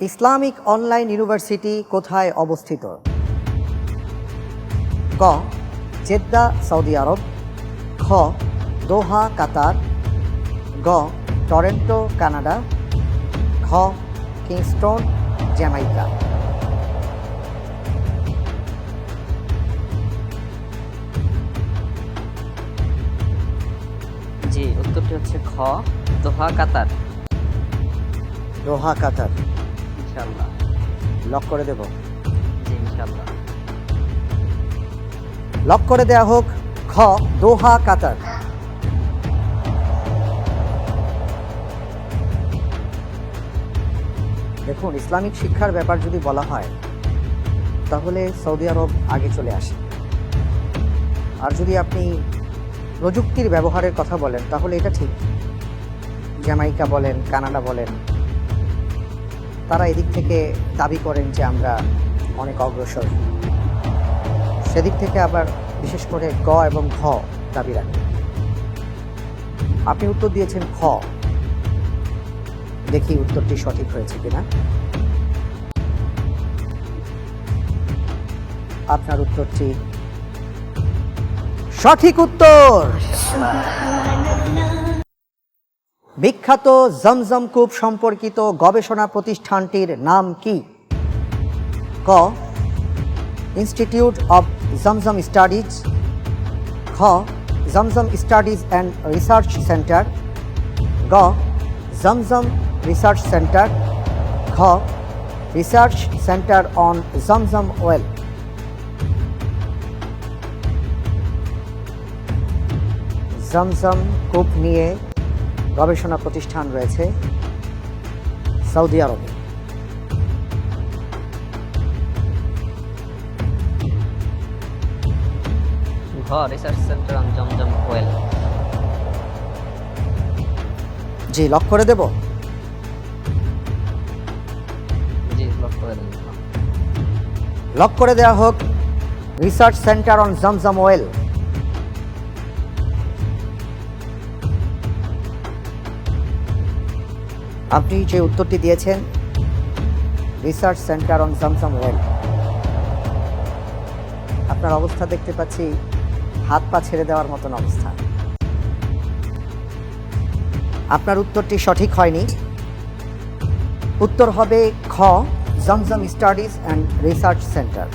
Islamic online university কোথায় অবস্থিত? ক, জেদ্দা, সৌদি আরব। খ, দোহা, কাতার। গ, টরন্টো, কানাডা। খ, কিংস্টন, জ্যামাইকা। জি, উত্তরটি হচ্ছে খ, দোহা, কাতার। দোহা, কাতার। ইনশাআল্লাহ। লক করে দেব? জি, ইনশাআল্লাহ। লক করে দেয়া হোক খ, দোহা, কাতার। দেখুন, ইসলামিক শিক্ষার ব্যাপার যদি বলা হয় তাহলে সৌদি আরব আগে চলে আসে। আর যদি আপনি প্রযুক্তির ব্যবহারের কথা বলেন তাহলে এটা ঠিক, জ্যামাইকা বলেন, কানাডা বলেন, তারা এদিক থেকে দাবি করেন যে আমরা অনেক অগ্রসর। সেদিক থেকে আবার বিশেষ করে গ এবং ঘ দাবি রাখেন। আপনি উত্তর দিয়েছেন খ। দেখি উত্তরটি সঠিক হয়েছে কিনা। আপনার উত্তরটি সঠিক উত্তর। বিখ্যাত জমজম কূপ সম্পর্কিত গবেষণা প্রতিষ্ঠানটির নাম কি? ক, ইনস্টিটিউট অব জমজম স্টাডিজ। খ, Zamzam studies and research centre. গ, জমজম রিসার্চ সেন্টার। ঘ, research centre on Zamzam well. Zamzam কূপ নিয়ে গবেষণা প্রতিষ্ঠান রয়েছে সৌদি আরবে। ঘ, research centre on Zamzam well. জি, লক করে দেব? জি, লক করে দিন। লক করে দেওয়া হোক research centre on Zamzam well. আপনি যে উত্তরটি দিয়েছেন research centre on Zamzam well, আপনার অবস্থা দেখতে পাচ্ছি হাত পা ছেড়ে দেওয়ার মতন অবস্থা। আপনার উত্তরটি সঠিক হয়নি। উত্তর হবে খ, Zamzam studies and research centre.